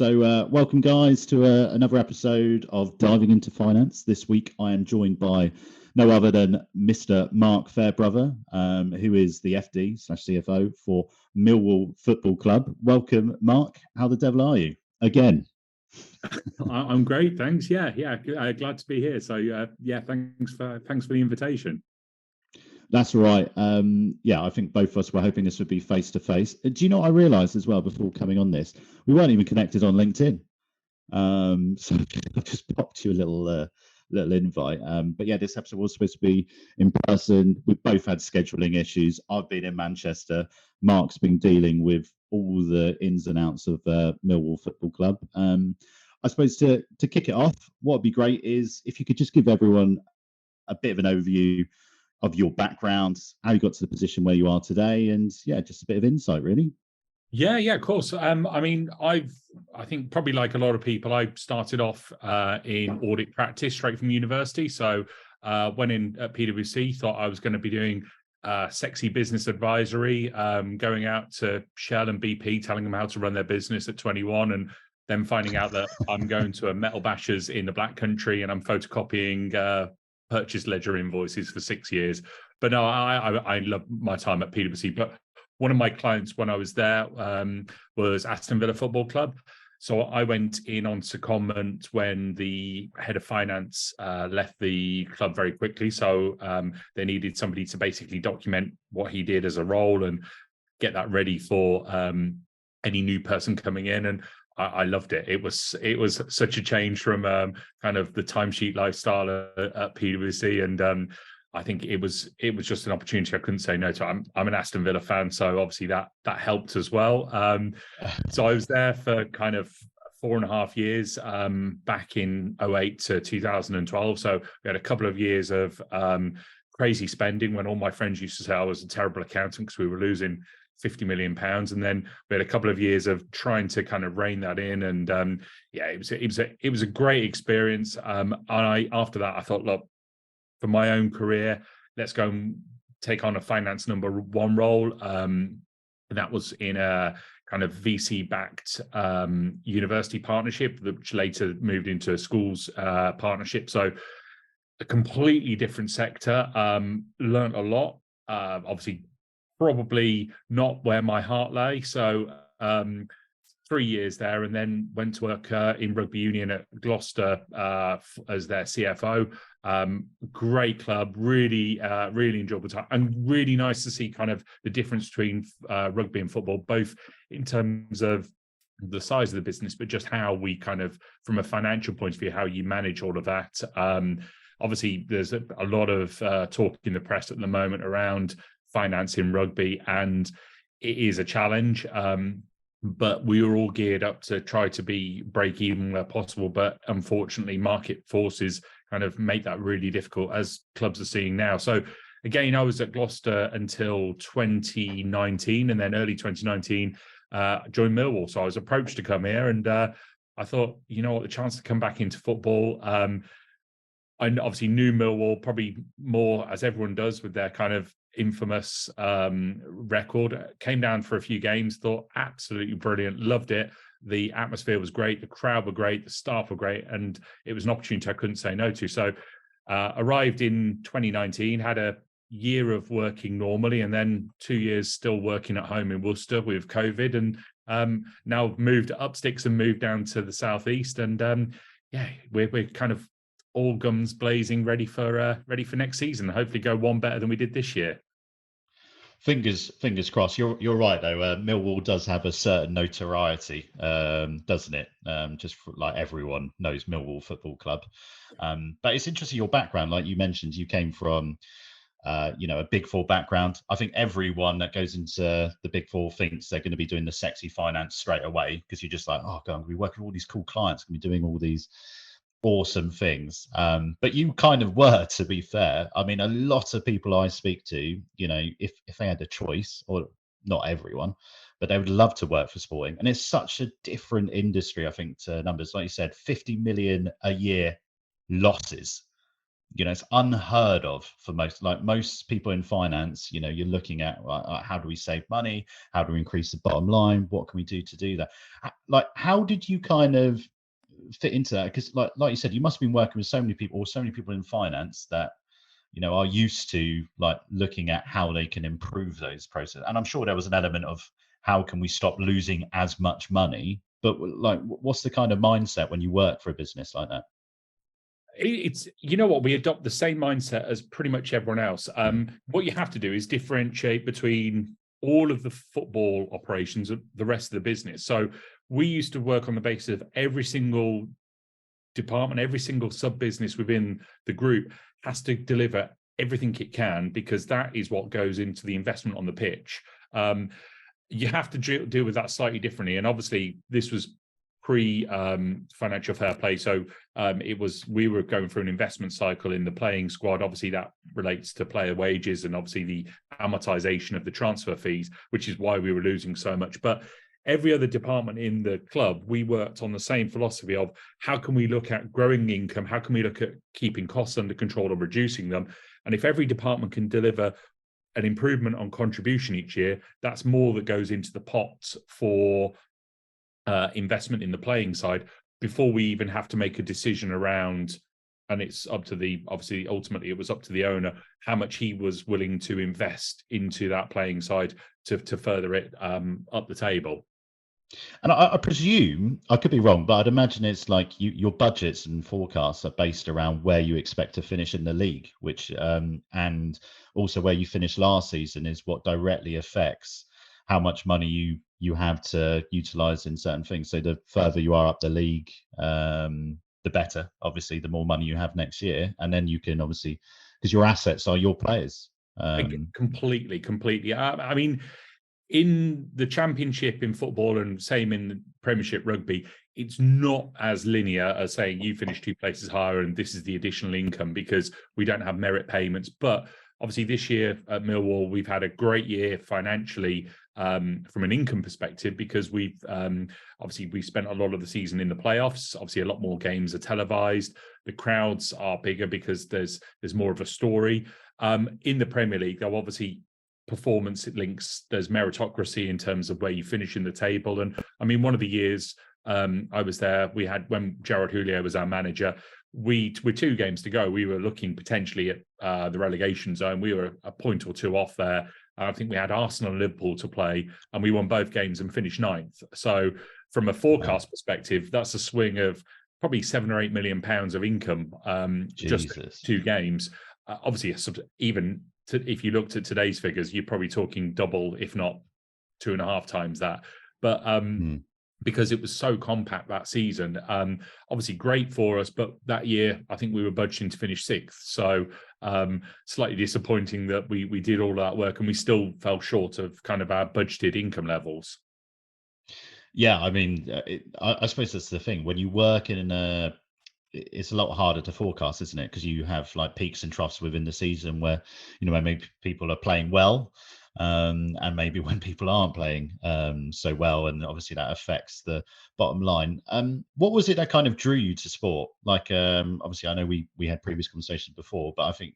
Welcome, guys, to another episode of Diving into Finance. This week, I am joined by no other than Mr. Mark Fairbrother, who is the FD/CFO for Millwall Football Club. Welcome, Mark. How the devil are you? Again. I'm great, thanks. Yeah, glad to be here. So, thanks for the invitation. That's right. I think both of us were hoping this would be face to face. Do you know what I realised as well before coming on this? We weren't even connected on LinkedIn. So I just popped you a little invite. But yeah, this episode was supposed to be in person. We've both had scheduling issues. I've been in Manchester. Mark's been dealing with all the ins and outs of Millwall Football Club. I suppose to kick it off, what would be great is if you could just give everyone a bit of an overview of your background, how you got to the position where you are today, and just a bit of insight, really. Yeah, of course. I think probably like a lot of people, I started off in audit practice straight from university. So went in at PwC, thought I was going to be doing sexy business advisory, going out to Shell and BP, telling them how to run their business at 21, and then finding out that I'm going to a metal bashers in the Black Country and I'm photocopying purchase ledger invoices for 6 years. But no, I love my time at PwC. But one of my clients when I was there was Aston Villa Football Club. So I went in on secondment when the head of finance left the club very quickly. So they needed somebody to basically document what he did as a role and get that ready for any new person coming in. And I loved it. It was such a change from kind of the timesheet lifestyle at PwC, and I think it was just an opportunity I couldn't say no to. I'm an Aston Villa fan, so obviously that helped as well. So I was there for kind of 4.5 years, back in 2008 to 2012. So we had a couple of years of crazy spending when all my friends used to say I was a terrible accountant because we were losing £50 million, and then we had a couple of years of trying to kind of rein that in, and it was a great experience. And after that I thought, look, for my own career, let's go and take on a finance number one role. And that was in a kind of VC-backed university partnership, which later moved into a schools partnership. So a completely different sector. Learned a lot. Obviously, probably not where my heart lay. So 3 years there, and then went to work in rugby union at Gloucester as their CFO. Great club, really enjoyable time, and really nice to see kind of the difference between rugby and football, both in terms of the size of the business, but just how we kind of, from a financial point of view, how you manage all of that. Obviously, there's a lot of talk in the press at the moment around finance in rugby, and it is a challenge. But we were all geared up to try to be break even where possible. But unfortunately, market forces kind of make that really difficult, as clubs are seeing now. So again, I was at Gloucester until 2019, and then early 2019, joined Millwall. So I was approached to come here, and I thought, you know what, the chance to come back into football. I obviously knew Millwall probably more, as everyone does, with their kind of infamous record. Came down for a few games, thought absolutely brilliant, loved it. The atmosphere was great, the crowd were great, the staff were great, and it was an opportunity I couldn't say no to. So arrived in 2019, had a year of working normally, and then 2 years still working at home in Worcester with COVID, and now moved up sticks and moved down to the southeast, and we're kind of all guns blazing, ready for next season. Hopefully, go one better than we did this year. Fingers crossed. You're right though. Millwall does have a certain notoriety, doesn't it? Just like everyone knows Millwall Football Club. But it's interesting your background. Like you mentioned, you came from a Big Four background. I think everyone that goes into the Big Four thinks they're going to be doing the sexy finance straight away, because you're just like, oh god, we're working with all these cool clients, going to be doing all these awesome things. But you kind of were, to be fair. I mean, a lot of people I speak to, if they had a choice, or not everyone, but they would love to work for sporting. And it's such a different industry, I think, to numbers. Like you said, 50 million a year losses. it's unheard of for most people in finance. You're looking at how do we save money, how do we increase the bottom line, what can we do to do that? How did you kind of fit into that? Because like you said, you must have been working with so many people, or so many people in finance that are used to looking at how they can improve those processes. And I'm sure there was an element of how can we stop losing as much money, but what's the kind of mindset when you work for a business like that? It's, what, we adopt the same mindset as pretty much everyone else. What you have to do is differentiate between all of the football operations of the rest of the business. So we used to work on the basis of every single department, every single sub business within the group has to deliver everything it can, because that is what goes into the investment on the pitch. You have to deal with that slightly differently, and obviously this was pre financial fair play, so we were going through an investment cycle in the playing squad. Obviously that relates to player wages and obviously the amortization of the transfer fees, which is why we were losing so much. But every other department in the club, we worked on the same philosophy of how can we look at growing income, how can we look at keeping costs under control or reducing them. And if every department can deliver an improvement on contribution each year, that's more that goes into the pot for investment in the playing side before we even have to make a decision around. And it's up to obviously ultimately it was up to the owner how much he was willing to invest into that playing side to further it up the table. And I presume, I could be wrong, but I'd imagine it's like your budgets and forecasts are based around where you expect to finish in the league, which and also where you finished last season is what directly affects how much money you have to utilize in certain things. So the further you are up the league, the better. Obviously, the more money you have next year, and then you can obviously, because your assets are your players. Completely. I mean, in the Championship in football and same in the Premiership rugby, it's not as linear as saying you finish 2 places higher and this is the additional income, because we don't have merit payments. But obviously this year at Millwall, we've had a great year financially from an income perspective, because we've obviously we spent a lot of the season in the playoffs. Obviously a lot more games are televised. The crowds are bigger because there's more of a story. In the Premier League, though, obviously performance links, there's meritocracy in terms of where you finish in the table. And I mean, one of the years I was there, we had, when Gerard Houllier was our manager, with 2 games to go, we were looking potentially at the relegation zone. We were a point or 2 off there. I think we had Arsenal and Liverpool to play, and we won both games and finished 9th. So from a forecast perspective, that's a swing of probably £7 or £8 million of income, just 2 games. Obviously, even if you looked at today's figures, you're probably talking double, if not 2.5 times that. But because it was so compact that season, obviously great for us. But that year, I think we were budgeting to finish 6th. So slightly disappointing that we did all that work and we still fell short of kind of our budgeted income levels. Yeah, I mean, I suppose that's the thing. When you work in it's a lot harder to forecast, isn't it? Because you have like peaks and troughs within the season where, when maybe people are playing well, and maybe when people aren't playing so well, and obviously that affects the bottom line. What was it that kind of drew you to sport? Like, obviously, I know we had previous conversations before, but I think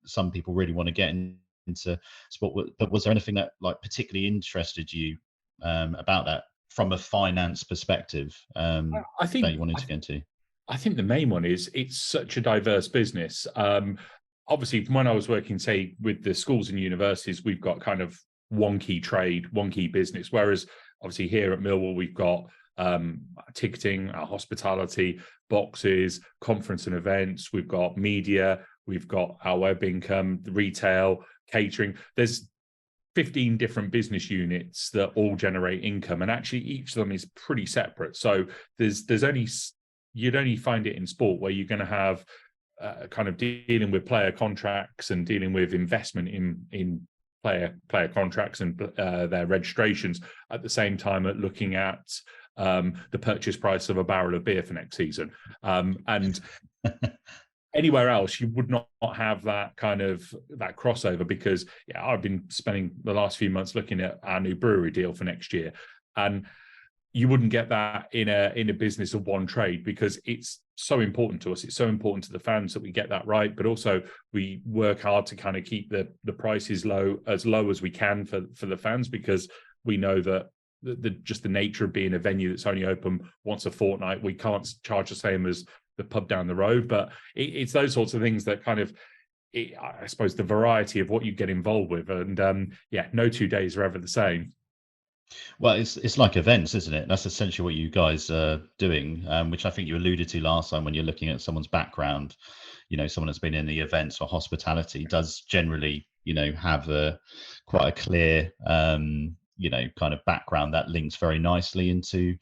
some people really want to get into sport. But was there anything that like particularly interested you about that from a finance perspective? I think that you wanted to get into. I think the main one is it's such a diverse business. Obviously, when I was working, say, with the schools and universities, we've got kind of one key trade, one key business. Whereas, obviously, here at Millwall, we've got ticketing, our hospitality, boxes, conference and events. We've got media. We've got our web income, retail, catering. There's 15 different business units that all generate income, and actually each of them is pretty separate. So you'd only find it in sport where you're going to have kind of dealing with player contracts and dealing with investment in player contracts and their registrations at the same time at looking at the purchase price of a barrel of beer for next season. And anywhere else, you would not have that kind of that crossover, because I've been spending the last few months looking at our new brewery deal for next year. And you wouldn't get that in a business of one trade, because it's so important to us. It's so important to the fans that we get that right, but also we work hard to kind of keep the prices low as we can for the fans, because we know that just the nature of being a venue that's only open once a fortnight, we can't charge the same as the pub down the road. But it's those sorts of things that kind of, I suppose, the variety of what you get involved with, and no 2 days are ever the same. Well, it's like events, isn't it? That's essentially what you guys are doing, which I think you alluded to last time when you're looking at someone's background. Someone that's been in the events or hospitality does generally, have quite a clear, kind of background that links very nicely into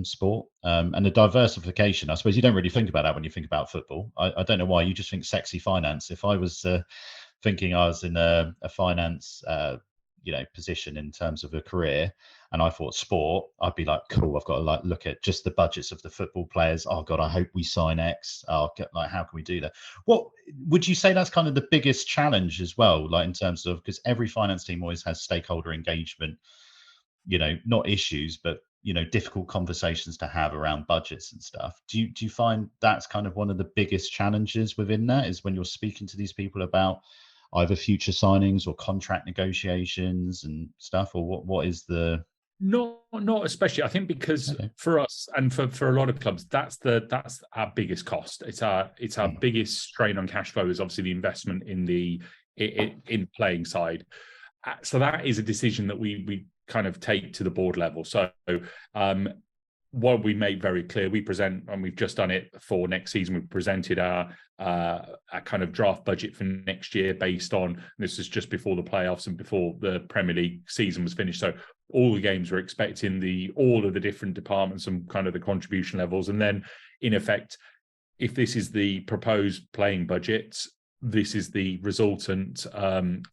sport, and the diversification. I suppose you don't really think about that when you think about football. I don't know why. You just think sexy finance. If I was thinking I was in a finance position in terms of a career, and I thought sport, I'd be like, cool, I've got to look at just the budgets of the football players. Oh god, I hope we sign X. How can we do that? What would you say that's kind of the biggest challenge as well, in terms of, because every finance team always has stakeholder engagement, not issues, but difficult conversations to have around budgets and stuff. Do you find that's kind of one of the biggest challenges within that, is when you're speaking to these people about either future signings or contract negotiations and stuff, or what is the? Not especially. I think because for us and for a lot of clubs, that's our biggest cost. It's our biggest strain on cash flow is obviously the investment in the playing side. So that is a decision that we kind of take to the board level. So what we make very clear, we present, and we've just done it for next season, we've presented our kind of draft budget for next year based on, this is just before the playoffs and before the Premier League season was finished. So all the games we're expecting, all of the different departments and kind of the contribution levels. And then in effect, if this is the proposed playing budget, this is the resultant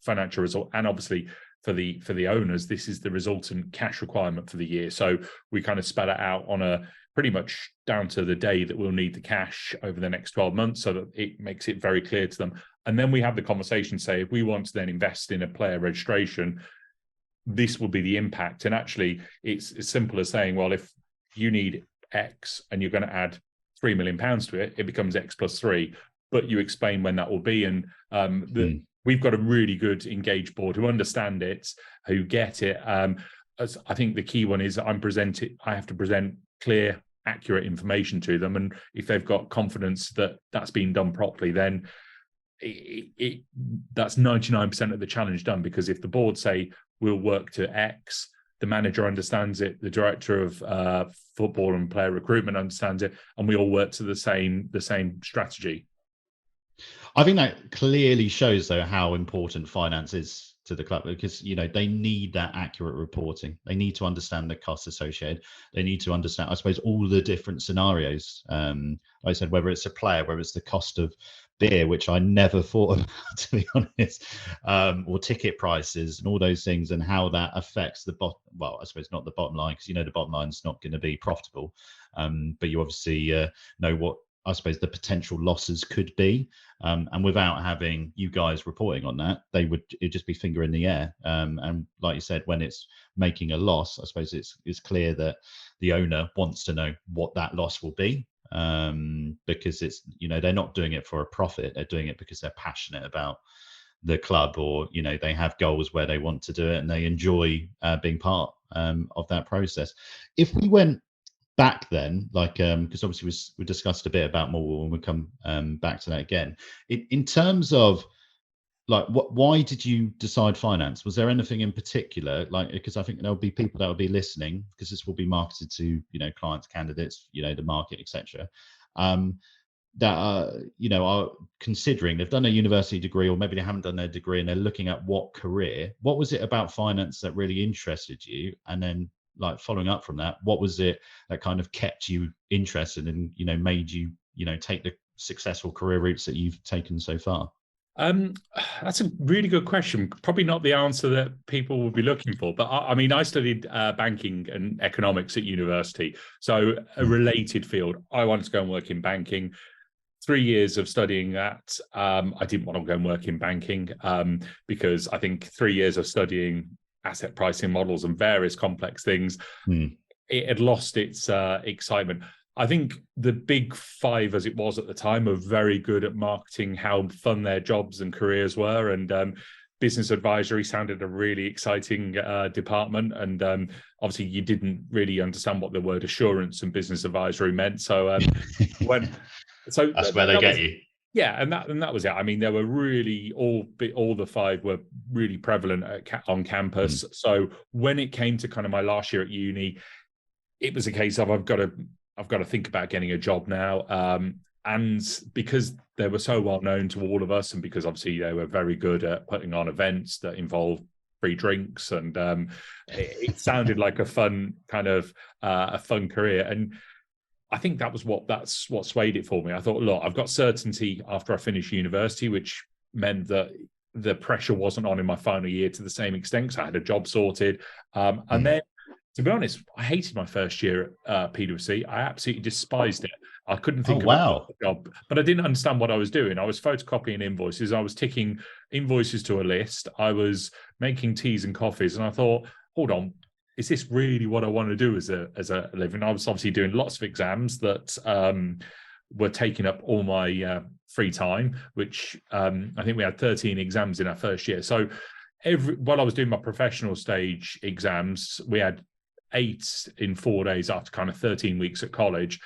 financial result. And obviously for the owners, this is the resultant cash requirement for the year. So we kind of spell it out on a pretty much down to the day that we'll need the cash over the next 12 months, so that it makes it very clear to them. And then we have the conversation, say, if we want to then invest in a player registration, this will be the impact. And actually, it's as simple as saying, well, if you need X and you're going to add £3 million to it, it becomes X plus 3. But you explain when that will be. And we've got a really good engaged board who understand it, who get it. As I think the key one is I have to present clear, accurate information to them. And if they've got confidence that that's been done properly, then that's 99% of the challenge done. Because if the board say we'll work to X, the manager understands it, the director of football and player recruitment understands it, and we all work to the same strategy. I think that clearly shows, though, how important finance is to the club, because they need that accurate reporting. They need to understand the costs associated. They need to understand, I suppose, all the different scenarios. Like I said, whether it's a player, whether it's the cost of beer, which I never thought about, to be honest, or ticket prices and all those things, and how that affects the I suppose not the bottom line, because the bottom line's not going to be profitable, but you obviously know what, I suppose, the potential losses could be, and without having you guys reporting on that, it'd just be finger in the air. And like you said, when it's making a loss, I suppose it's clear that the owner wants to know what that loss will be, because it's they're not doing it for a profit. They're doing it because they're passionate about the club, or they have goals where they want to do it, and they enjoy being part of that process. If we went back then, because obviously we discussed a bit about Millwall, and we'll come back to that again. In terms of why did you decide finance? Was there anything in particular? Because I think there'll be people that will be listening, because this will be marketed to clients, candidates, the market, etc. That are considering, they've done a university degree, or maybe they haven't done their degree, and they're looking at what career. What was it about finance that really interested you? And then, following up from that, what was it that kind of kept you interested and made you take the successful career routes that you've taken so far? That's a really good question. Probably not the answer that people will be looking for, but I studied banking and economics at university, so a related field. I wanted to go and work in banking. 3 years of studying that, I didn't want to go and work in banking, because I think 3 years of studying asset pricing models and various complex things, it had lost its excitement. I think the big five, as it was at the time, are very good at marketing how fun their jobs and careers were. And business advisory sounded a really exciting department. And obviously, you didn't really understand what the word assurance and business advisory meant. So that's where they get you. Yeah, and that was it. I mean, there were really all the five were really prevalent on campus. So when it came to kind of my last year at uni, it was a case of I've got to think about getting a job now. And because they were so well known to all of us, and because obviously they were very good at putting on events that involved free drinks, and it sounded like a fun career. And I think that's what swayed it for me. I thought, look, I've got certainty after I finished university, which meant that the pressure wasn't on in my final year to the same extent, because I had a job sorted. And then, to be honest, I hated my first year at PwC. I absolutely despised it. I couldn't think of a job, but I didn't understand what I was doing. I was photocopying invoices. I was ticking invoices to a list. I was making teas and coffees. And I thought, hold on, is this really what I want to do as a living? I was obviously doing lots of exams that were taking up all my free time, which I think we had 13 exams in our first year. So while I was doing my professional stage exams, we had 8 in 4 days after kind of 13 weeks at college.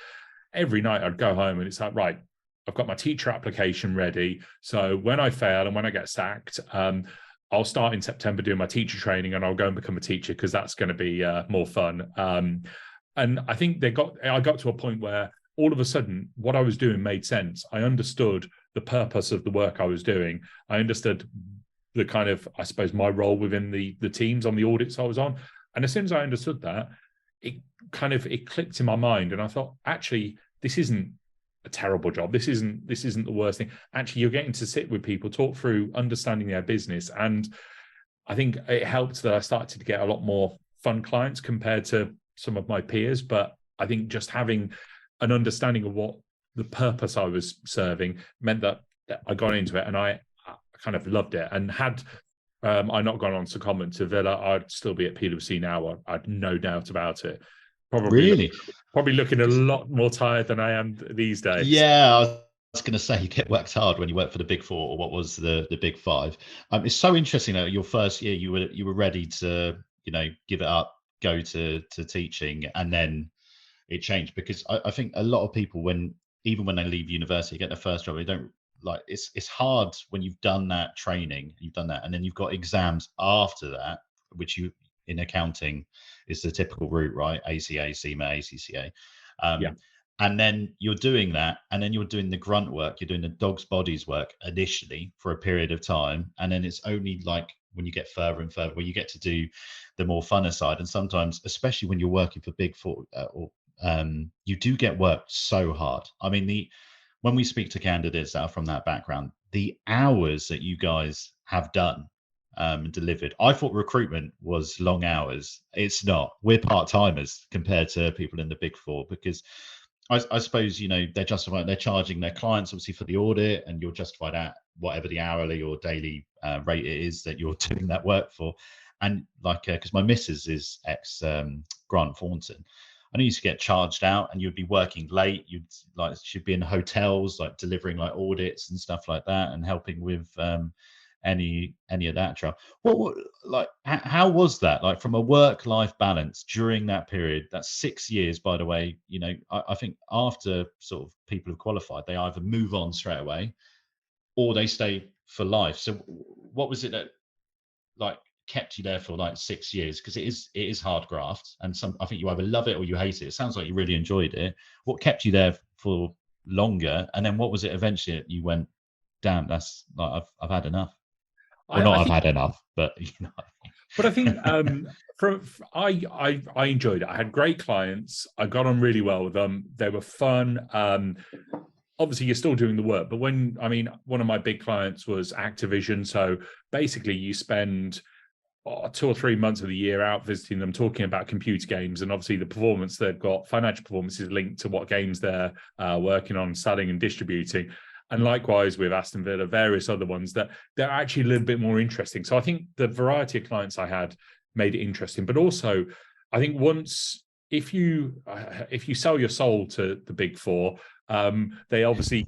Every night I'd go home and it's like, right, I've got my teacher application ready. So when I fail and when I get sacked, I'll start in September doing my teacher training, and I'll go and become a teacher because that's going to be more fun. And I think I got to a point where all of a sudden what I was doing made sense. I understood the purpose of the work I was doing. I understood the kind of, I suppose, my role within the teams on the audits I was on. And as soon as I understood that, it clicked in my mind, and I thought, actually, this isn't a terrible job. This isn't the worst thing. Actually, you're getting to sit with people, talk through understanding their business, and I think it helped that I started to get a lot more fun clients compared to some of my peers. But I think just having an understanding of what the purpose I was serving meant that I got into it, and I kind of loved it. And had I not gone on to comment to Villa, I'd still be at PwC now. I'd no doubt about it. Probably looking a lot more tired than I am these days. Yeah, I was going to say, you get worked hard when you work for the Big Four, or what was the Big Five. It's so interesting that your first year you were ready to give it up, go to teaching, and then it changed, because I think a lot of people, even when they leave university, get their first job, they don't like it's hard when you've done that training, and then you've got exams after that, which you in accounting is the typical route, right? ACA, CIMA, ACCA. And then you're doing that, and then you're doing the grunt work, you're doing the dog's bodies work initially for a period of time, and then it's only like when you get further and further where you get to do the more funner side. And sometimes, especially when you're working for Big Four, you do get worked so hard. I mean, when we speak to candidates that are from that background, the hours that you guys have done and delivered, I thought recruitment was long hours. It's not. We're part-timers compared to people in the Big Four, because I suppose, they're charging their clients obviously for the audit, and you're justified at whatever the hourly or daily rate it is that you're doing that work for. And because my missus is ex Grant Thornton, I used to get charged out, and you'd be working late. Should be in hotels, delivering audits and stuff like that, and helping with any of that stuff. How was that from a work-life balance during that period? That's 6 years, by the way. I think after sort of people have qualified, they either move on straight away or they stay for life. So what was it that kept you there for 6 years? Because it is hard graft, and I think you either love it or you hate it. It sounds like you really enjoyed it. What kept you there for longer? And then what was it eventually that you went, damn, that's I've had enough? I've had enough, but But I think I enjoyed it. I had great clients. I got on really well with them. They were fun. Obviously, you're still doing the work, but one of my big clients was Activision. So basically, you spend 2 or 3 months of the year out visiting them, talking about computer games, and obviously the performance they've got, financial performance, is linked to what games they're working on, selling and distributing. And likewise with Aston Villa, various other ones that they're actually a little bit more interesting. So I think the variety of clients I had made it interesting. But also, I think once if you sell your soul to the Big Four, they obviously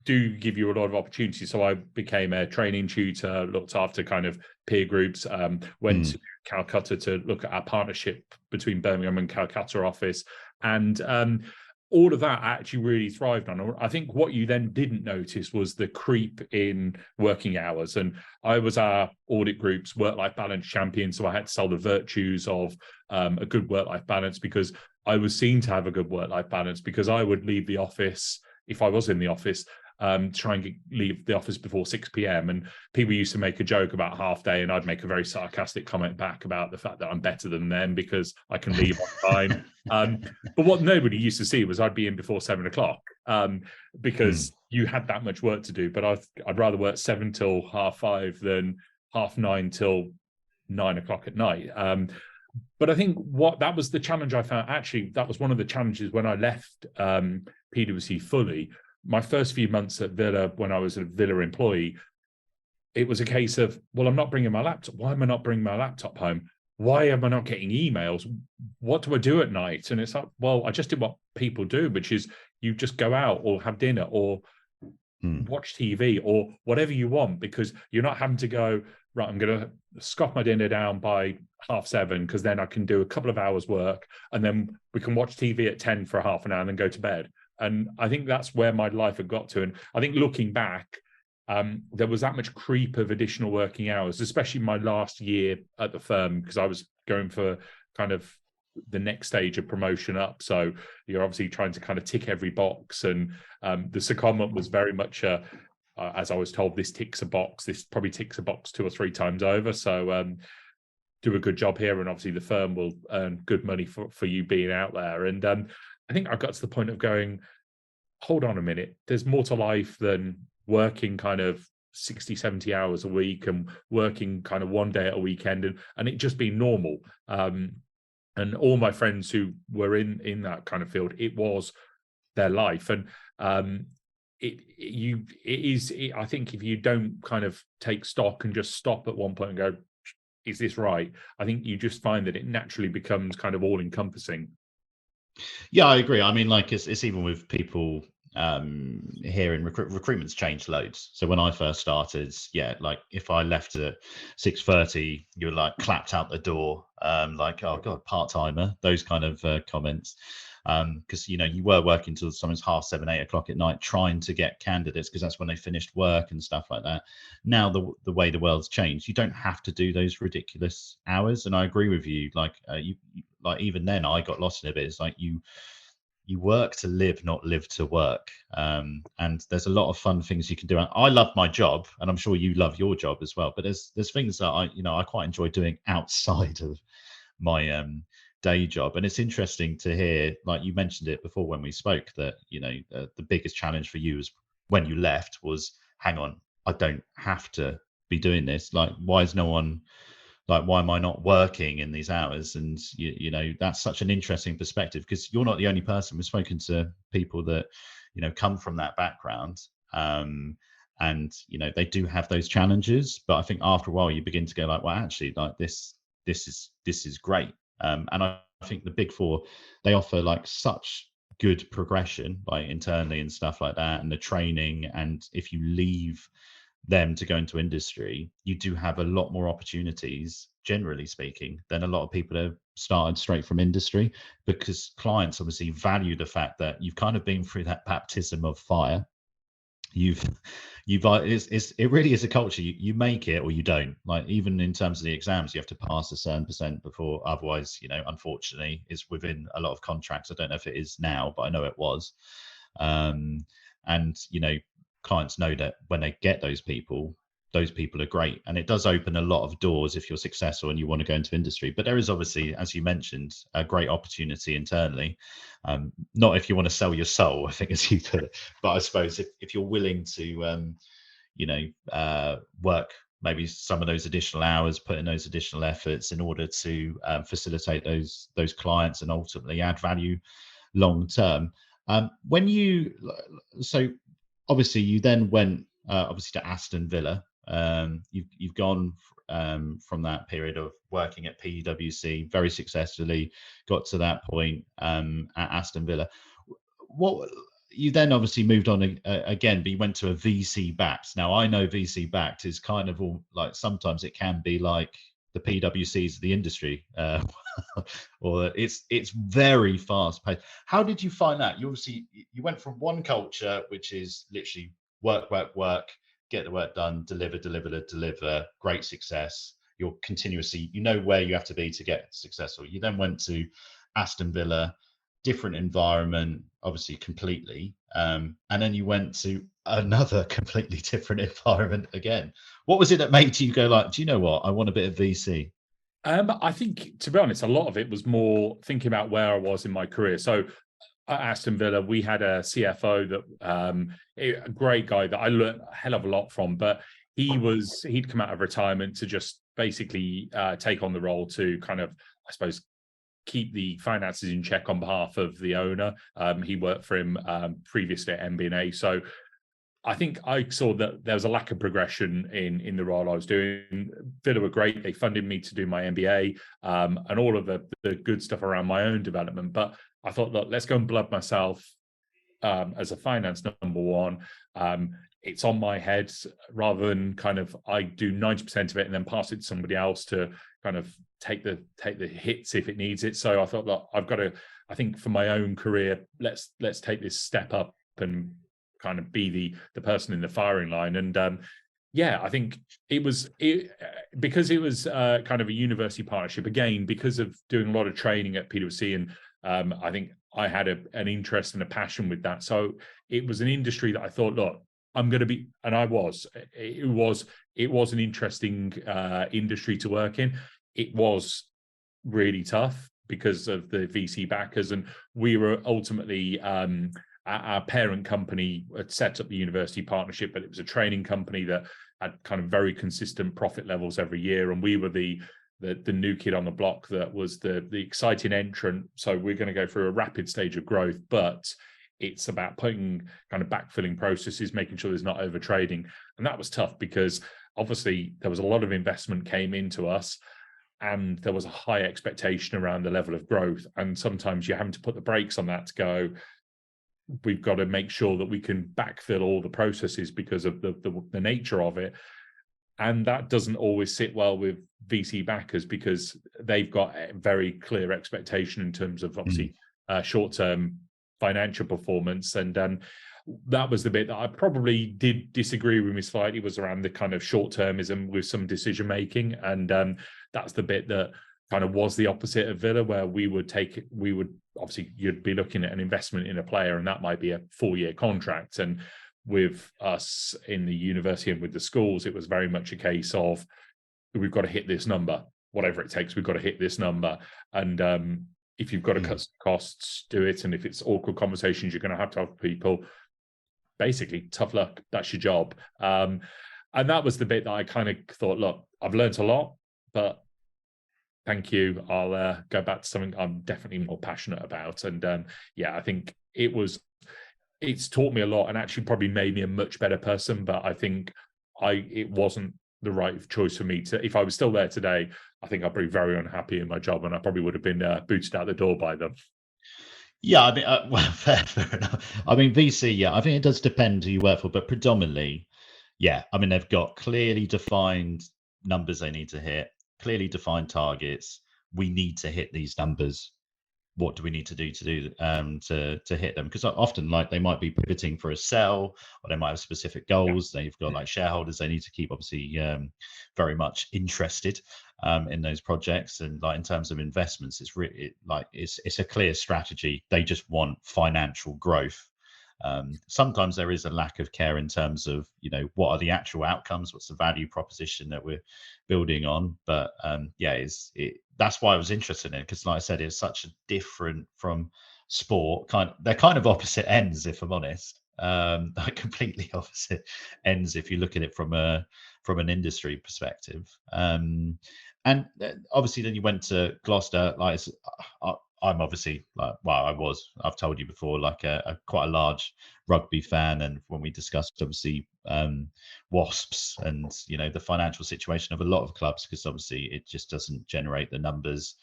do give you a lot of opportunities. So I became a training tutor, looked after kind of peer groups, went to Calcutta to look at our partnership between Birmingham and Calcutta office, and all of that I actually really thrived on. I think what you then didn't notice was the creep in working hours. And I was our audit group's work-life balance champion, so I had to sell the virtues of a good work-life balance, because I was seen to have a good work-life balance, because I would leave the office, if I was in the office, try and leave the office before 6 p.m. And people used to make a joke about half day, and I'd make a very sarcastic comment back about the fact that I'm better than them because I can leave on time. But what nobody used to see was I'd be in before 7 o'clock, because you had that much work to do. But I'd rather work 7 till 5:30 than 9:30 till 9 o'clock at night. But I think that was the challenge I found. Actually, that was one of the challenges when I left PwC fully. My first few months at Villa, when I was a Villa employee, it was a case of, well, I'm not bringing my laptop. Why am I not bringing my laptop home? Why am I not getting emails? What do I do at night? And it's like, well, I just did what people do, which is you just go out or have dinner or watch TV or whatever you want, because you're not having to go, right, I'm going to scoff my dinner down by 7:30 because then I can do a couple of hours work and then we can watch TV at 10 for half an hour and then go to bed. And I think that's where my life had got to. And I think looking back, there was that much creep of additional working hours, especially my last year at the firm, because I was going for kind of the next stage of promotion up. So you're obviously trying to kind of tick every box. And the secondment was very much as I was told, this ticks a box. This probably ticks a box 2 or 3 times over. So do a good job here, and obviously the firm will earn good money for you being out there. And I think I got to the point of going, hold on a minute, there's more to life than working kind of 60, 70 hours a week and working kind of one day at a weekend and it just being normal. And all my friends who were in that kind of field, it was their life. And I think if you don't kind of take stock and just stop at one point and go, is this right? I think you just find that it naturally becomes kind of all encompassing. Yeah, I agree. I mean, like it's even with people here in recruitment's changed loads. So when I first started, yeah, like if I left at 6:30, you were like clapped out the door, like, oh god, part-timer, those kind of comments. Because you were working till sometimes 7:30, 8 o'clock at night trying to get candidates, because that's when they finished work and stuff like that. Now the way the world's changed, you don't have to do those ridiculous hours. And I agree with you, like like even then I got lost in a bit. It's like you work to live, not live to work. And there's a lot of fun things you can do. I love my job, and I'm sure you love your job as well. But there's things that I quite enjoy doing outside of my day job. And it's interesting to hear, like you mentioned it before when we spoke, that the biggest challenge for you was when you left was, hang on, I don't have to be doing this. Like, why is no one, like, why am I not working in these hours? And that's such an interesting perspective, because you're not the only person. We've spoken to people that come from that background, and they do have those challenges. But I think after a while you begin to go like, well, actually, like this is great. And I think the Big Four, they offer like such good progression, like internally and stuff like that, and the training. And if you leave them to go into industry, you do have a lot more opportunities, generally speaking, than a lot of people have started straight from industry, because clients obviously value the fact that you've kind of been through that baptism of fire. It really is a culture. You make it or you don't. Like, even in terms of the exams, you have to pass a certain percent before, otherwise, unfortunately, it's within a lot of contracts. I don't know if it is now, but I know it was. And clients know that when they get those people are great, and it does open a lot of doors if you're successful and you want to go into industry. But there is obviously, as you mentioned, a great opportunity internally. Not if you want to sell your soul, I think, as you put it, but I suppose if you're willing to work maybe some of those additional hours, put in those additional efforts in order to facilitate those clients and ultimately add value long term. So obviously you then went obviously to Aston Villa. You've gone from that period of working at PwC very successfully, got to that point at Aston Villa. What you then obviously moved on again, but you went to a VC backed. Now I know VC backed is kind of all like, sometimes it can be like the PwCs of the industry, or it's very fast paced. How did you find that? You obviously you went from one culture, which is literally work, work, work, get the work done, deliver, great success. You're continuously, you know where you have to be to get successful. You then went to Aston Villa, different environment, obviously completely, and then you went to another completely different environment again. What was it that made you go like, do you know what, I want a bit of VC? I think, to be honest, a lot of it was more thinking about where I was in my career. So at Aston Villa, we had a CFO that a great guy that I learned a hell of a lot from, but he'd come out of retirement to just basically take on the role to kind of, I suppose, keep the finances in check on behalf of the owner. He worked for him previously at MBNA. So I think I saw that there was a lack of progression in the role I was doing. Villa were great. They funded me to do my MBA and all of the good stuff around my own development. But I thought, look, let's go and blood myself as a finance number one. It's on my head, rather than kind of I do 90% of it and then pass it to somebody else to kind of take the hits if it needs it. So I thought, look, I've got to, I think for my own career, let's take this step up and kind of be the person in the firing line. And yeah, I think because it was kind of a university partnership, again, because of doing a lot of training at PwC, and I think I had an interest and a passion with that. So it was an industry that I thought, look, I'm going to be, and I was. It was an interesting industry to work in. It was really tough because of the VC backers, and we were ultimately our parent company had set up the university partnership, but it was a training company that had kind of very consistent profit levels every year, and we were the new kid on the block that was the exciting entrant. So we're going to go through a rapid stage of growth, but it's about putting kind of backfilling processes, making sure there's not over trading. And that was tough because obviously there was a lot of investment came into us and there was a high expectation around the level of growth. And sometimes you're having to put the brakes on that to go, we've got to make sure that we can backfill all the processes because of the nature of it. And that doesn't always sit well with VC backers because they've got a very clear expectation in terms of obviously short-term financial performance. And that was the bit that I probably did disagree with me slightly, was around the kind of short-termism with some decision making. And that's the bit that kind of was the opposite of Villa, where we would obviously, you'd be looking at an investment in a player and that might be a 4-year contract. And with us in the university and with the schools, it was very much a case of, we've got to hit this number, whatever it takes, we've got to hit this number. And if you've got to cut some costs, do it. And if it's awkward conversations, you're going to have with people, basically, tough luck, that's your job. And that was the bit that I kind of thought, look, I've learned a lot, but thank you. I'll go back to something I'm definitely more passionate about. And yeah, I think it's taught me a lot and actually probably made me a much better person. But I think it wasn't the right choice for me to, if I was still there today, I think I'd be very unhappy in my job and I probably would have been booted out the door by them. Yeah, I mean, well, fair enough. I mean, VC, yeah, I think it does depend who you work for, but predominantly, yeah, I mean, they've got clearly defined numbers they need to hit, clearly defined targets. We need to hit these numbers. What do we need to do to hit them? Because often, like, they might be pivoting for a sell, or they might have specific goals. They've got like shareholders they need to keep obviously very much interested in those projects. And like in terms of investments, it's really it's a clear strategy. They just want financial growth. Sometimes there is a lack of care in terms of, what are the actual outcomes, what's the value proposition that we're building on. But yeah, that's why I was interested in it, because like I said, it's such a different from sport. They're kind of opposite ends, if I'm honest. Like completely opposite ends if you look at it from an industry perspective. And obviously then you went to Gloucester. Like I'm obviously I've told you before, like a quite a large rugby fan, and when we discussed obviously wasps and the financial situation of a lot of clubs, because obviously it just doesn't generate the numbers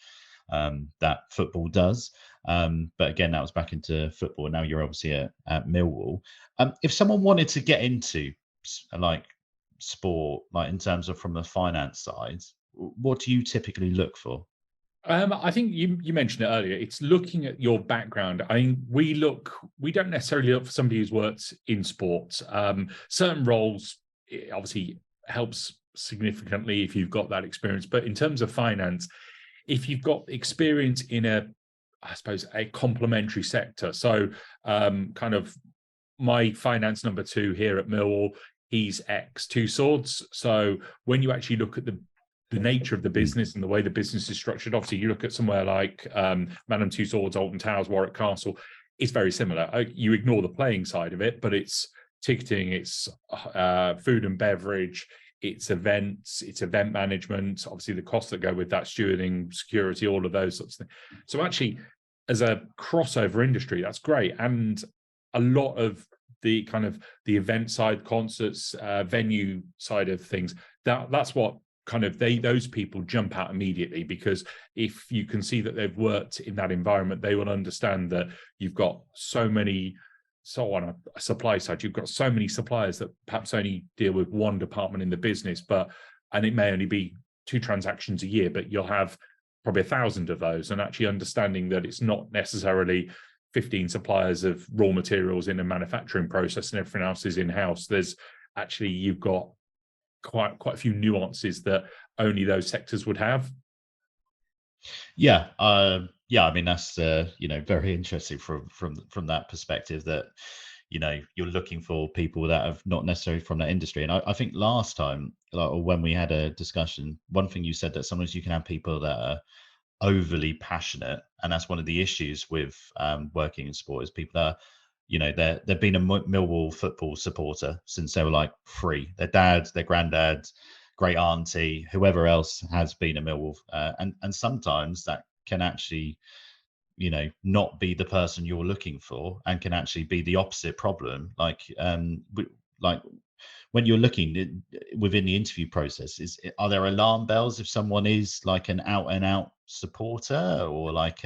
that football does. But again, that was back into football. Now you're obviously at Millwall. If someone wanted to get into like sport, like in terms of from the finance side, what do you typically look for? I think you mentioned it earlier. It's looking at your background. I mean, we don't necessarily look for somebody who's worked in sports. Certain roles, it obviously helps significantly if you've got that experience. But in terms of finance, if you've got experience in I suppose, a complementary sector. So kind of my finance number 2 here at Millwall, he's ex Two Swords. So when you actually look at the nature of the business and the way the business is structured, obviously you look at somewhere like Madame Two Swords, Alton Towers, Warwick Castle, it's very similar. You ignore the playing side of it, but it's ticketing, it's food and beverage, it's events, it's event management, obviously the costs that go with that, stewarding, security, all of those sorts of things. So actually, as a crossover industry, that's great. And a lot of the kind of the event side, concerts, venue side of things, that's what kind of those people jump out immediately, because if you can see that they've worked in that environment, they will understand that you've got so on a supply side, you've got so many suppliers that perhaps only deal with one department in the business, and it may only be 2 transactions a year, but you'll have probably 1,000 of those, and actually understanding that it's not necessarily 15 suppliers of raw materials in a manufacturing process and everything else is in-house. There's actually, you've got quite a few nuances that only those sectors would have. Yeah, I mean that's very interesting from that perspective, that you're looking for people that have not necessarily from that industry. And I think last time, or when we had a discussion, one thing you said, that sometimes you can have people that are overly passionate, and that's one of the issues with working in sport, is people that they've been a Millwall football supporter since they were like 3. Their dad, their granddad, great auntie, whoever else has been a Millwall, and sometimes that can actually not be the person you're looking for, and can actually be the opposite problem. Like when you're looking within the interview process, are there alarm bells if someone is like an out and out supporter, or like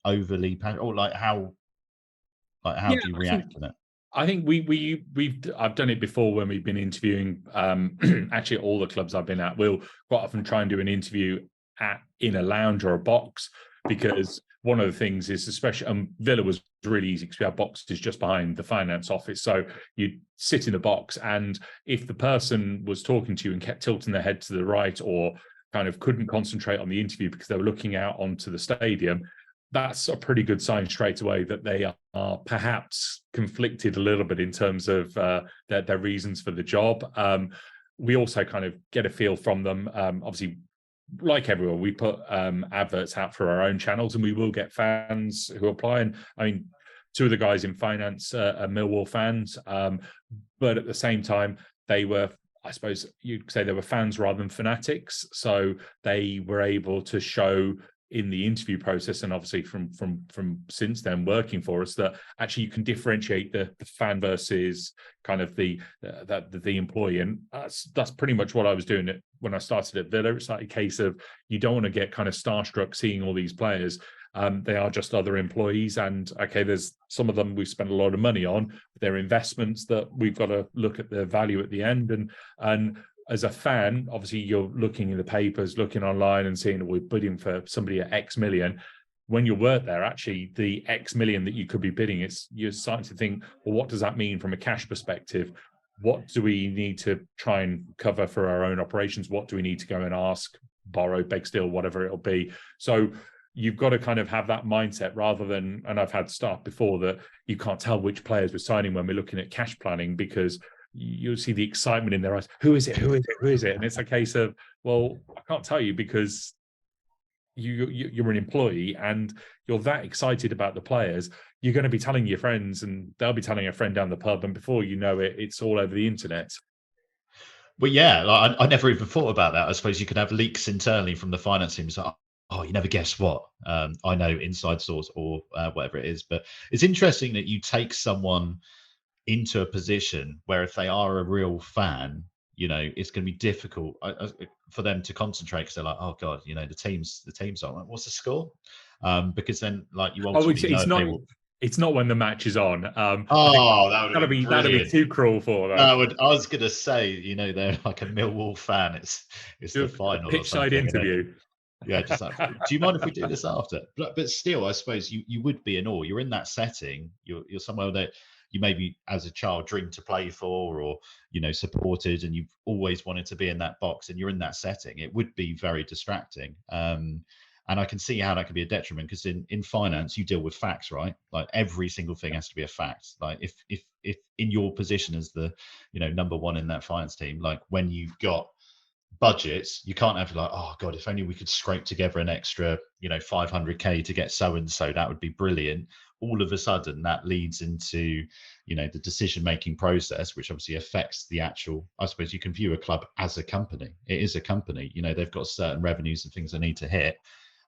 overly passionate, or like how do you react to that? I think I've done it before when we've been interviewing. Actually, at all the clubs I've been at, we'll quite often try and do an interview in a lounge or a box, because one of the things is, especially Villa was really easy because we had boxes just behind the finance office. So you'd sit in the box, and if the person was talking to you and kept tilting their head to the right, or kind of couldn't concentrate on the interview because they were looking out onto the stadium, that's a pretty good sign straight away that they are perhaps conflicted a little bit in terms of their reasons for the job. We also kind of get a feel from them. Obviously, like everyone, we put adverts out for our own channels, and we will get fans who apply. And I mean, 2 of the guys in finance are Millwall fans, but at the same time, they were, I suppose you'd say, they were fans rather than fanatics. So they were able to show in the interview process, and obviously from since then working for us, that actually you can differentiate the fan versus kind of the employee. And that's pretty much what I was doing when I started at Villa. It's like a case of, you don't want to get kind of starstruck seeing all these players. They are just other employees, and okay, there's some of them we've spent a lot of money on. They're investments that we've got to look at the value at the end. And as a fan, obviously you're looking in the papers, looking online and seeing we're bidding for somebody at X million. When you work there, actually the X million that you could be bidding, you're starting to think, well, what does that mean from a cash perspective? What do we need to try and cover for our own operations? What do we need to go and ask, borrow, beg, steal, whatever it'll be? So you've got to kind of have that mindset, rather than, and I've had staff before that you can't tell which players we're signing when we're looking at cash planning, because you'll see the excitement in their eyes. Who is it? Who is it? Who is it? And it's a case of, well, I can't tell you, because you're an employee and you're that excited about the players. You're going to be telling your friends, and they'll be telling a friend down the pub, and before you know it, it's all over the internet. Well, yeah, like, I never even thought about that. I suppose you could have leaks internally from the finance team. So oh, you never guess what? I know inside source or whatever it is. But it's interesting that you take someone into a position where if they are a real fan, it's going to be difficult for them to concentrate because they're like, oh God, the team's on. Like, what's the score? Because then, like, you Oh, ultimately know it's if not. they will. It's not when the match is on. I think Oh, that would have been that'd be brilliant. too cruel for them. I was going to say, they're like a Millwall fan. It's the Do a final or pitch side something, and then interview. yeah, just like, do you mind if we do this after? But still, I suppose you would be in awe. You're in that setting. You're somewhere that you maybe as a child dreamed to play for, or supported, and you've always wanted to be in that box, and you're in that setting. It would be very distracting. And I can see how that could be a detriment because in finance you deal with facts, right? Like every single thing has to be a fact. Like if in your position as the number one in that finance team, like when you've got budgets, you can't have like, oh God, if only we could scrape together an extra 500k to get so and so, that would be brilliant. All of a sudden that leads into the decision making process, which obviously affects the actual, I suppose you can view a club as a company. It is a company. They've got certain revenues and things they need to hit.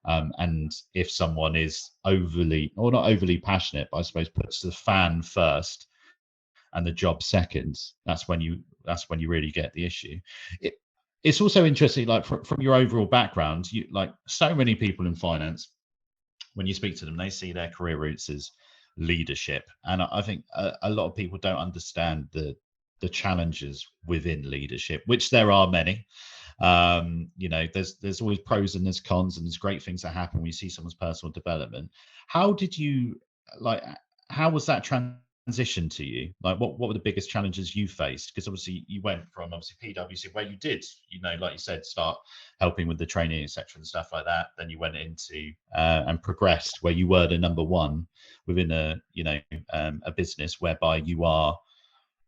And if someone is overly, or not overly passionate, but I suppose puts the fan first and the job second, that's when you really get the issue. It's also interesting, like from your overall background, you like so many people in finance, when you speak to them, they see their career routes as leadership, and I think a lot of people don't understand the challenges within leadership, which there are many. There's always pros and there's cons, and there's great things that happen when you see someone's personal development. How did you like? How was that transition to you? Like, what were the biggest challenges you faced? Because obviously you went from obviously PwC, where you did, like you said, start helping with the training, etc., and stuff like that. Then you went into and progressed where you were the number one within a business whereby you are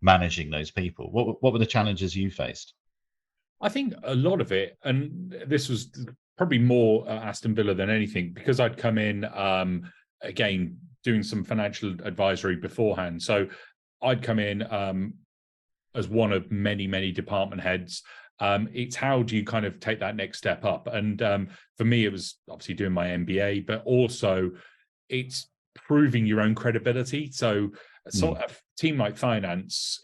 managing those people. What were the challenges you faced? I think a lot of it, and this was probably more Aston Villa than anything, because I'd come in again doing some financial advisory beforehand. So I'd come in as one of many, many department heads. It's how do you kind of take that next step up? And for me, it was obviously doing my MBA, but also it's proving your own credibility. So a team like finance,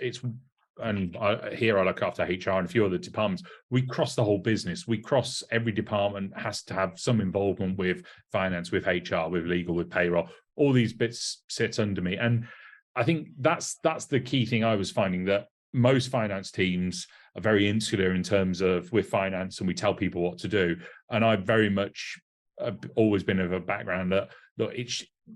and here I look after HR and a few other departments. We cross the whole business. We cross every department has to have some involvement with finance, with HR, with legal, with payroll. All these bits sit under me. And I think that's the key thing I was finding, that most finance teams are very insular in terms of with finance, and we tell people what to do. And I've very much always been of a background that, look,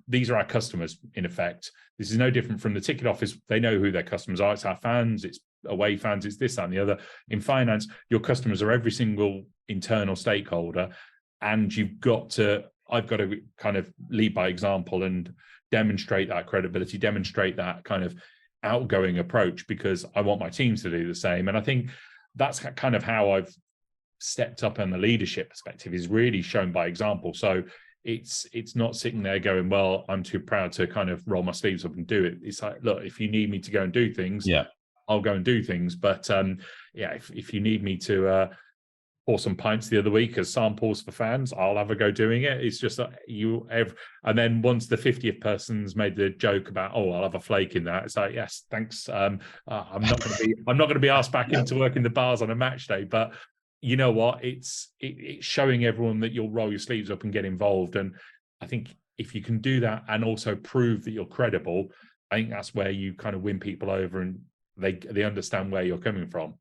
these are our customers, in effect. This is no different from the ticket office. They know who their customers are. It's our fans, it's away fans, it's this, that, and the other. In finance, your customers are every single internal stakeholder, and I've got to kind of lead by example and demonstrate that credibility, demonstrate that kind of outgoing approach, because I want my teams to do the same. And I think that's kind of how I've stepped up on the leadership perspective, is really shown by example. So it's not sitting there going, well, I'm too proud to kind of roll my sleeves up and do it. It's like, look, if you need me to go and do things, Yeah. I'll go and do things. But if you need me to pour some pints the other week as samples for fans, I'll have a go doing it. It's just that and then once the 50th person's made the joke about, oh, I'll have a flake in that, it's like, yes, thanks. I'm not going to be asked back into working the bars on a match day, but you know what? It's showing everyone that you'll roll your sleeves up and get involved. And I think if you can do that and also prove that you're credible, I think that's where you kind of win people over, and they understand where you're coming from.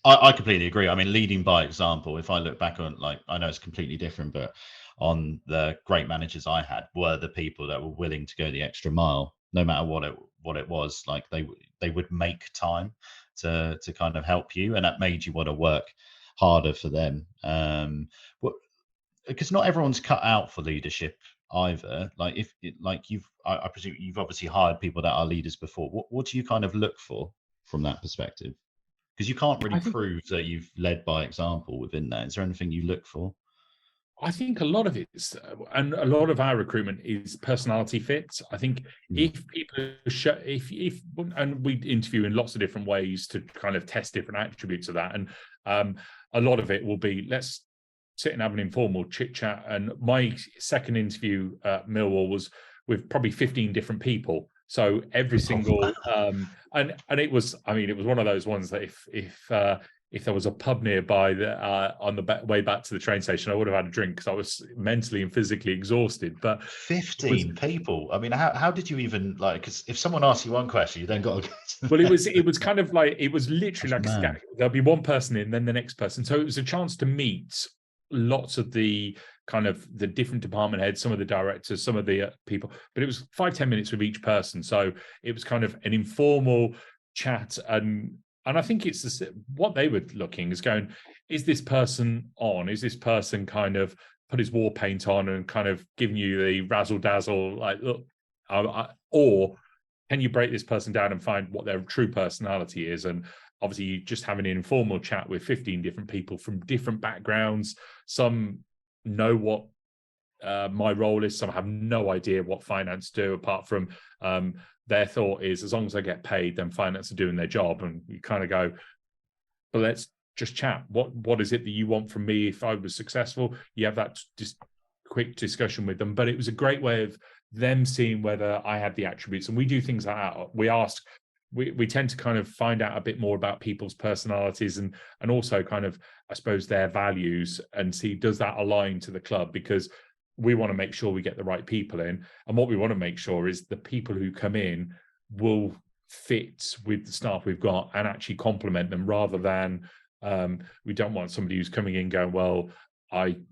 I completely agree. I mean, leading by example, if I look back on, like, I know it's completely different, but on the great managers I had were the people that were willing to go the extra mile, no matter what it was. Like they would make time to kind of help you, and that made you want to work harder for them. Because not everyone's cut out for leadership either. Like I presume you've obviously hired people that are leaders before. What do you kind of look for from that perspective? Because you can't really prove that you've led by example within that. Is there anything you look for? I think a lot of it is, and a lot of our recruitment is personality fit. I think if people and we interview in lots of different ways to kind of test different attributes of that, and a lot of it will be, let's sit and have an informal chit chat. And my second interview at Millwall was with probably 15 different people. So every single and it was, I mean, it was one of those ones that if there was a pub nearby that on the way back to the train station, I would have had a drink because I was mentally and physically exhausted. But 15 people. I mean, how did you even like? Because if someone asks you one question, you then got to go to well, it was kind of like, it was literally That's like mad. there'll be one person in, then the next person. So it was a chance to meet lots of the kind of the different department heads, some of the directors, some of the people, but it was 5-10 minutes with each person. So it was kind of an informal chat. And I think it's what they were looking is going, is this person on? Is this person kind of put his war paint on and kind of giving you the razzle dazzle, like, look, or can you break this person down and find what their true personality is? And obviously, you just having an informal chat with 15 different people from different backgrounds. Some know what my role is. Some have no idea what finance do, apart from their thought is, as long as I get paid, then finance are doing their job. And you kind of go, but let's just chat. What is it that you want from me if I was successful? You have that just quick discussion with them. But it was a great way of them seeing whether I had the attributes. And we do things like that. We tend to kind of find out a bit more about people's personalities and also kind of, I suppose, their values, and see, does that align to the club? Because we want to make sure we get the right people in. And what we want to make sure is the people who come in will fit with the staff we've got and actually complement them, rather than we don't want somebody who's coming in going, well, I'm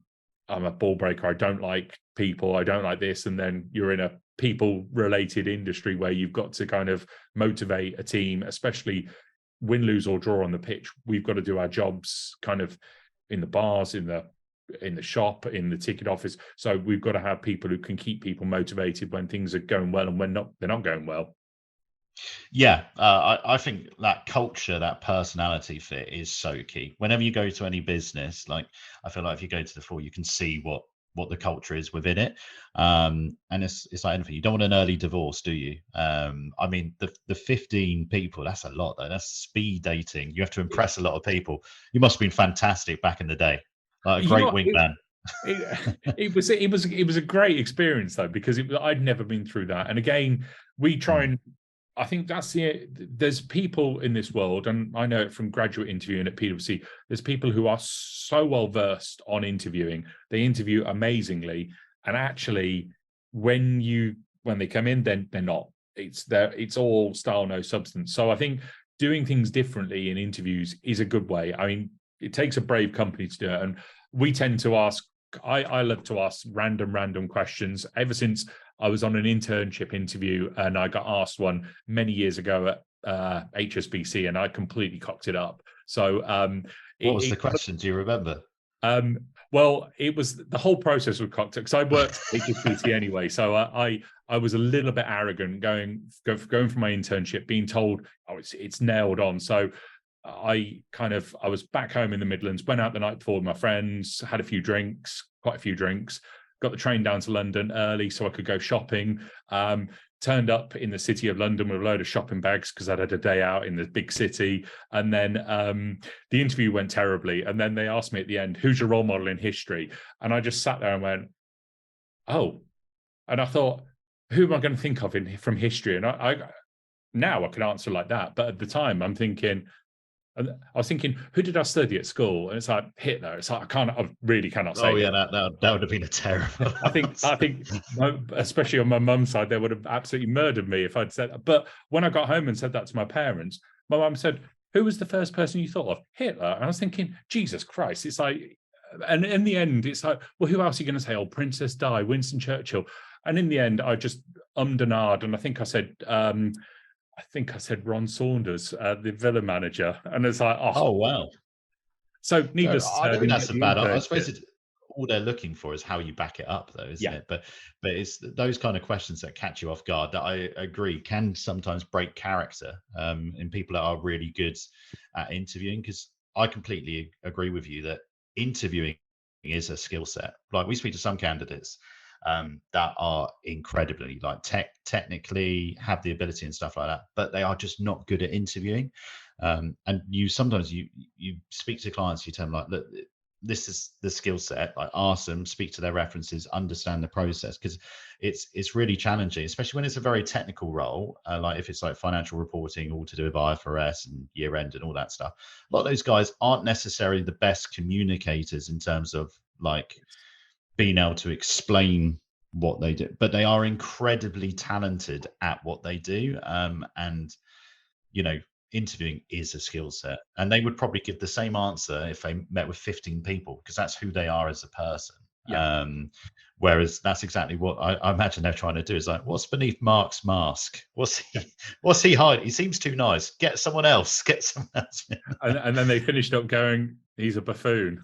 a ball breaker, I don't like people, I don't like this. And then you're in a people related industry where you've got to kind of motivate a team, especially win, lose or draw on the pitch. We've got to do our jobs kind of in the bars, in the shop, in the ticket office. So we've got to have people who can keep people motivated when things are going well and when they're not going well. Yeah, I think that culture, that personality fit is so key. Whenever you go to any business, like I feel like if you go to the floor, you can see what the culture is within it. And it's like anything. You don't want an early divorce, do you? I mean, the 15 people, that's a lot though. That's speed dating. You have to impress a lot of people. You must have been fantastic back in the day. Like a great wingman. It was a great experience though, because I'd never been through that. And again, we try and I think there's people in this world, and I know it from graduate interviewing at PwC, there's people who are so well versed on interviewing. They interview amazingly, and actually when they come in, then they're not. It's all style, no substance. So I think doing things differently in interviews is a good way. I mean, it takes a brave company to do it, and we tend to ask, I love to ask random questions. Ever since I was on an internship interview and I got asked one many years ago at HSBC, and I completely cocked it up. So what was the question? Do you remember? Well, it was the whole process was cocked up because I worked at HSBC anyway. So I was a little bit arrogant going for my internship, being told, oh, it's nailed on. So I was back home in the Midlands, went out the night before with my friends, had quite a few drinks, got the train down to London early so I could go shopping. Turned up in the city of London with a load of shopping bags because I'd had a day out in the big city. And then the interview went terribly. And then they asked me at the end, who's your role model in history? And I just sat there and went, oh. And I thought, who am I going to think of from history? And now I can answer like that. But at the time, I was thinking, who did I study at school? And it's like Hitler. It's like I really cannot say. Oh yeah, that would have been a terrible. I think, especially on my mum's side, they would have absolutely murdered me if I'd said that. But when I got home and said that to my parents, my mum said, "Who was the first person you thought of?" Hitler. And I was thinking, Jesus Christ! It's like, and in the end, it's like, well, who else are you going to say? Oh, Princess Di, Winston Churchill. And in the end, I just ummed and ahed, and I think I said Ron Saunders, the Villa manager, and it's like, oh wow. So needless to say, I don't think that's a bad. I suppose all they're looking for is how you back it up, though, isn't it? But it's those kind of questions that catch you off guard that I agree can sometimes break character in people that are really good at interviewing. Because I completely agree with you that interviewing is a skill set. Like we speak to some candidates that are incredibly technically have the ability and stuff like that, but they are just not good at interviewing. And you sometimes you speak to clients, you tell them like, look, this is the skill set. Like, ask them, speak to their references, understand the process, because it's really challenging, especially when it's a very technical role. Like if it's like financial reporting, all to do with IFRS and year end and all that stuff. A lot of those guys aren't necessarily the best communicators in terms of like being able to explain what they do, but they are incredibly talented at what they do. And you know, interviewing is a skill set, and they would probably give the same answer if they met with 15 people, because that's who they are as a person. Yeah. Whereas that's exactly what I imagine they're trying to do, is like, what's beneath Mark's mask? What's Yeah. he hiding? He seems too nice. Get someone else. Get someone else. And then they finished up going, he's a buffoon.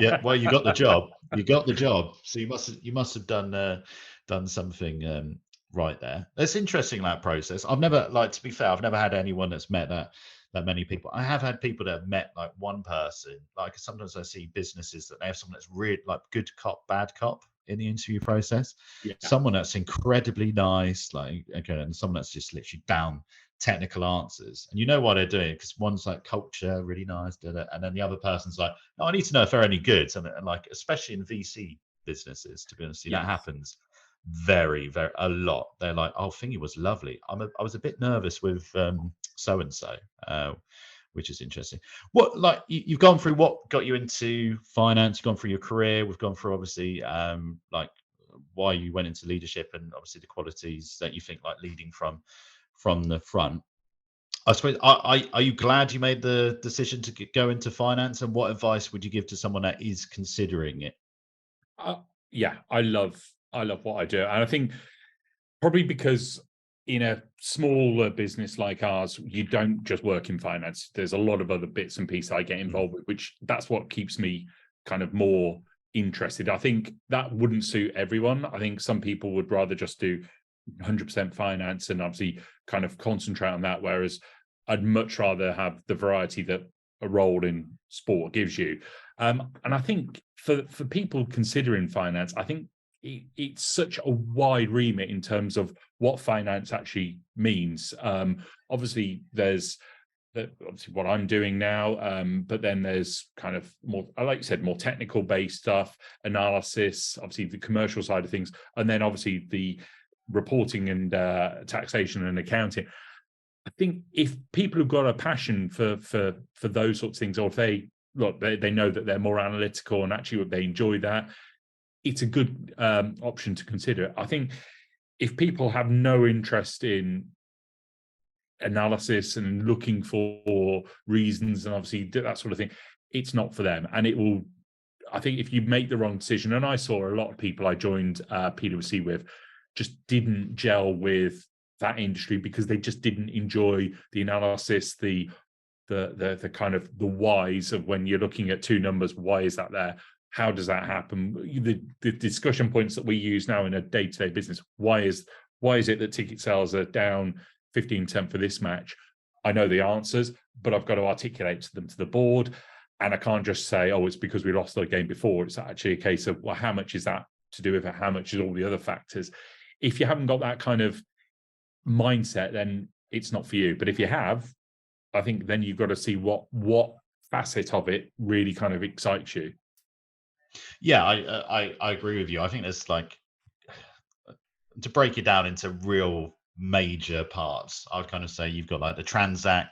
Yeah, well, you got the job. You got the job. So you must have done something right there. It's interesting, that process. I've never, like, to be fair, I've never had anyone that's met that many people. I have had people that have met like one person. Like sometimes I see businesses that they have someone that's really like good cop, bad cop in the interview process. Yeah. Someone that's incredibly nice, like, okay, and someone that's just literally down technical answers, and you know why they're doing it, because one's like culture, really nice, and then the other person's like, no, I need to know if they're any good. And like, especially in VC businesses, to be honest, that happens very, very a lot. They're like, oh, thingy was lovely. I was a bit nervous with so and so, which is interesting. What, like, you've gone through what got you into finance, you've gone through your career, we've gone through obviously like why you went into leadership, and obviously the qualities that you think, like leading from the front. I suppose, are you glad you made the decision to go into finance, and what advice would you give to someone that is considering it? Yeah, I love what I do, and I think probably because in a smaller business like ours, you don't just work in finance. There's a lot of other bits and pieces I get involved with, which that's what keeps me kind of more interested. I think that wouldn't suit everyone. I think some people would rather just do 100% finance and obviously kind of concentrate on that, whereas I'd much rather have the variety that a role in sport gives you. And I think for people considering finance, I think it's such a wide remit in terms of what finance actually means. Obviously, there's obviously what I'm doing now, but then there's kind of more, like you said, more technical based stuff, analysis, obviously the commercial side of things, and then obviously the reporting and taxation and accounting. I think if people have got a passion for those sorts of things, or if they know that they're more analytical and actually they enjoy that, it's a good option to consider. I think if people have no interest in analysis and looking for reasons and obviously that sort of thing, it's not for them. And it will, I think if you make the wrong decision, and I saw a lot of people I joined PwC with just didn't gel with that industry because they just didn't enjoy the analysis, the kind of the whys of when you're looking at two numbers, why is that there? How does that happen? The discussion points that we use now in a day-to-day business, why is it that ticket sales are down 15% for this match? I know the answers, but I've got to articulate them to the board. And I can't just say, oh, it's because we lost the game before. It's actually a case of, well, how much is that to do with it? How much is all the other factors? If you haven't got that kind of mindset, then it's not for you. But if you have, I think then you've got to see what facet of it really kind of excites you. Yeah, I agree with you. I think there's, like, to break it down into real major parts, I would kind of say you've got like the Transac,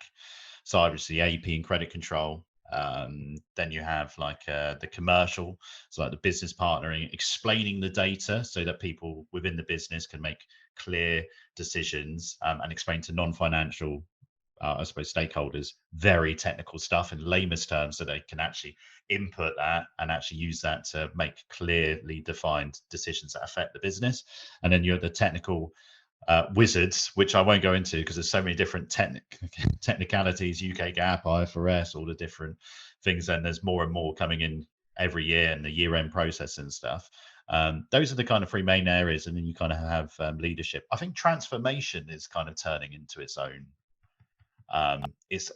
so obviously AP and credit control. Then you have like the commercial, so like the business partnering, explaining the data so that people within the business can make clear decisions, and explain to non-financial, I suppose, stakeholders, very technical stuff in layman's terms, so they can actually input that and actually use that to make clearly defined decisions that affect the business. And then you're the technical wizards, which I won't go into because there's so many different technicalities, UK GAAP, IFRS, all the different things. And there's more and more coming in every year, and the year-end process and stuff. Those are the kind of three main areas. And then you kind of have leadership. I think transformation is kind of turning into its own. It's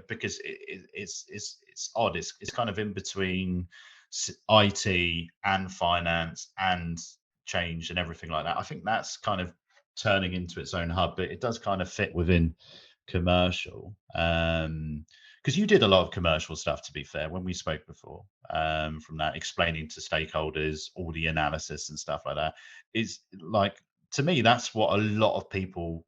because it's odd. It's kind of in between IT and finance and change and everything like that. I think that's kind of turning into its own hub, but it does kind of fit within commercial. because you did a lot of commercial stuff, to be fair, when we spoke before, from that explaining to stakeholders all the analysis and stuff like that, is like, to me, that's what a lot of people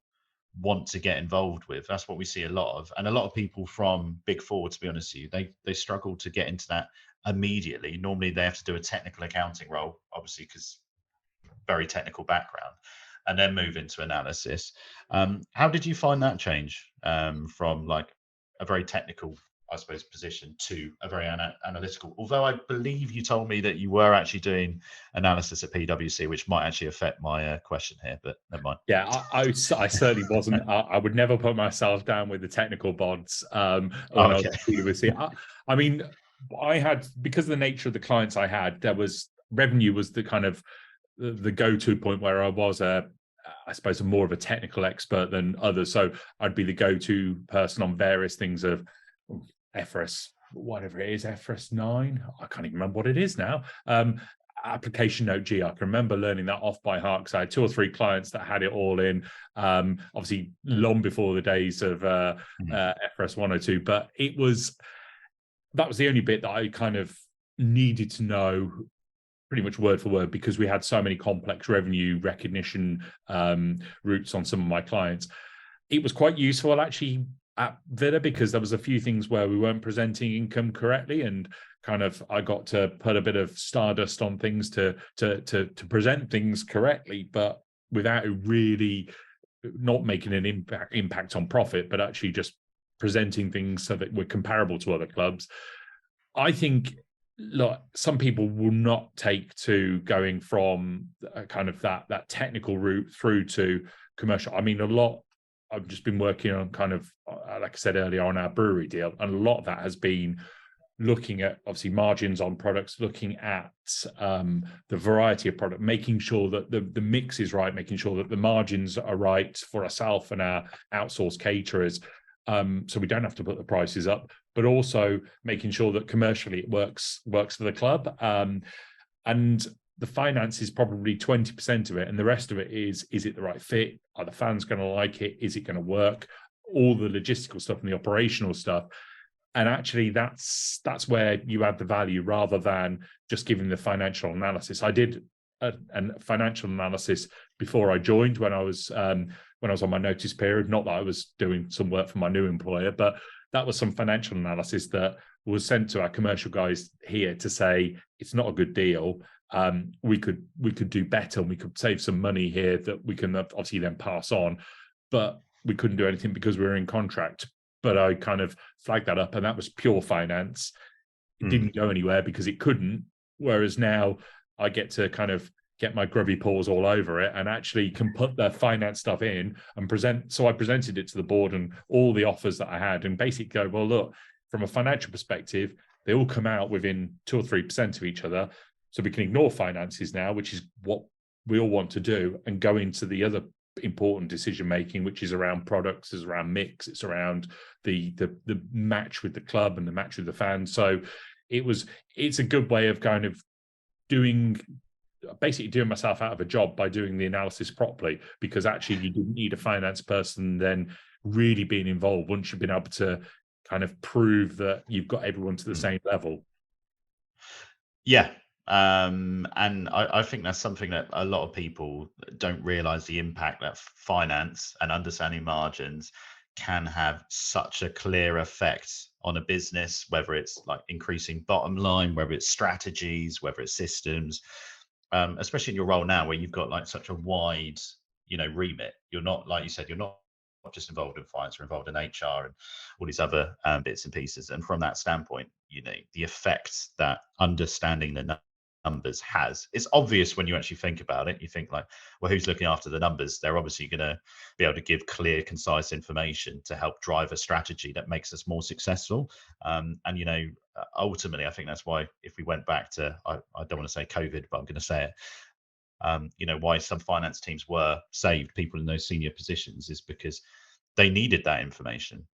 want to get involved with. That's what we see a lot of, and a lot of people from Big Four, to be honest with you, they struggle to get into that immediately. Normally they have to do a technical accounting role, obviously, because very technical background, and then move into analysis. How did you find that change, from like a very technical, I suppose, position to a very analytical? Although I believe you told me that you were actually doing analysis at PwC, which might actually affect my question here, but never mind. Yeah, I certainly wasn't. I would never put myself down with the technical bods when I was Okay. at PwC. I mean, I had, because of the nature of the clients I had, there was revenue was the kind of the go-to point where I was I suppose, more of a technical expert than others. So I'd be the go-to person on various things of FRS, whatever it is, FRS 9. I can't even remember what it is now. Application Note G. I can remember learning that off by heart because I had 2 or 3 clients that had it all in. Obviously, long before the days of FRS 102, but that was the only bit that I kind of needed to know pretty much word for word, because we had so many complex revenue recognition routes on some of my clients. It was quite useful actually at Villa, because there was a few things where we weren't presenting income correctly, and kind of I got to put a bit of stardust on things to present things correctly, but without it really not making an impact on profit, but actually just presenting things so that we're comparable to other clubs. I think, look, some people will not take to going from kind of that technical route through to commercial. I mean, I've just been working on kind of, like I said earlier, on our brewery deal, and a lot of that has been looking at obviously margins on products, looking at the variety of product, making sure that the mix is right, making sure that the margins are right for ourselves and our outsourced caterers, so we don't have to put the prices up, but also making sure that commercially it works for the club. And the finance is probably 20% of it, and the rest of it is it the right fit? Are the fans going to like it? Is it going to work? All the logistical stuff and the operational stuff. And actually, that's where you add the value rather than just giving the financial analysis. I did a financial analysis before I joined when I was on my notice period. Not that I was doing some work for my new employer, but that was some financial analysis that was sent to our commercial guys here to say it's not a good deal. We could do better, and we could save some money here that we can obviously then pass on, but we couldn't do anything because we were in contract. But I kind of flagged that up, and that was pure finance. It didn't go anywhere because it couldn't. Whereas now I get to kind of get my grubby paws all over it and actually can put the finance stuff in and present. So I presented it to the board and all the offers that I had, and basically go, well, look, from a financial perspective, they all come out within 2 or 3% of each other. So we can ignore finances now, which is what we all want to do, and go into the other important decision making, which is around products, is around mix, it's around the match with the club and the match with the fans. So it's a good way of kind of basically doing myself out of a job by doing the analysis properly, because actually you didn't need a finance person then really being involved once you've been able to kind of prove that you've got everyone to the same level. Yeah. And I think that's something that a lot of people don't realize, the impact that finance and understanding margins can have such a clear effect on a business, whether it's like increasing bottom line, whether it's strategies, whether it's systems, especially in your role now where you've got like such a wide, remit. You're not, like you said, you're not just involved in finance, you're involved in HR and all these other bits and pieces. And from that standpoint, the effect that understanding the numbers has, it's obvious when you actually think about it. You think like, well, who's looking after the numbers? They're obviously going to be able to give clear, concise information to help drive a strategy that makes us more successful. And ultimately, I think that's why, if we went back to, I don't want to say COVID, but I'm going to say it, why some finance teams were saved, people in those senior positions, is because they needed that information.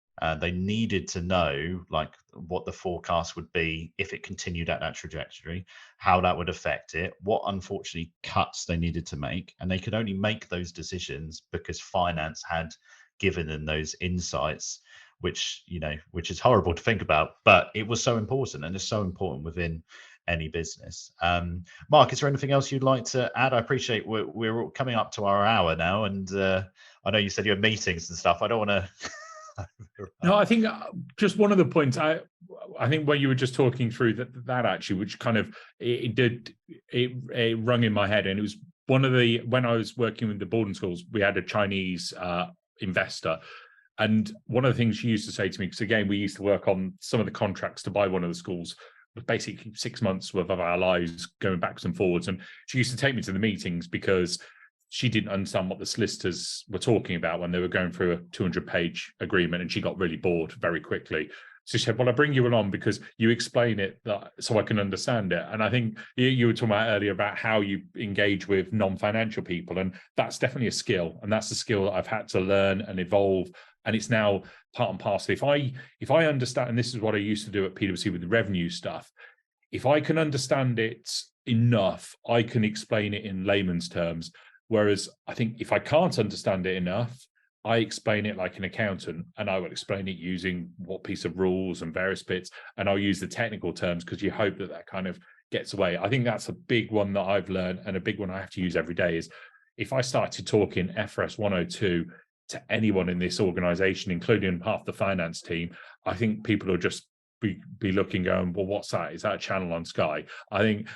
They needed to know like what the forecast would be if it continued at that trajectory, how that would affect it, what unfortunately cuts they needed to make. And they could only make those decisions because finance had given them those insights which is horrible to think about, but it was so important, and it's so important within any business. Mark, is there anything else you'd like to add? I appreciate we're all coming up to our hour now, and I know you said you had meetings and stuff. I don't want to. No, I think just one of the points I think when you were just talking through that actually, which kind of it rung in my head, and it was one of the, when I was working with the boarding schools, we had a Chinese investor, and one of the things she used to say to me, because again we used to work on some of the contracts to buy one of the schools, was basically 6 months worth of our lives going backwards and forwards, and she used to take me to the meetings because she didn't understand what the solicitors were talking about when they were going through a 200-page agreement, and she got really bored very quickly. So she said, well, I bring you along because you explain it so I can understand it. And I think you were talking about earlier about how you engage with non-financial people, and that's definitely a skill. And that's a skill that I've had to learn and evolve. And it's now part and parcel. If I understand, and this is what I used to do at PwC with the revenue stuff, if I can understand it enough, I can explain it in layman's terms. Whereas I think if I can't understand it enough, I explain it like an accountant, and I will explain it using what piece of rules and various bits, and I'll use the technical terms because you hope that kind of gets away. I think that's a big one that I've learned, and a big one I have to use every day is if I started talking FRS 102 to anyone in this organization, including half the finance team, I think people will just be looking going, well, what's that? Is that a channel on Sky? I think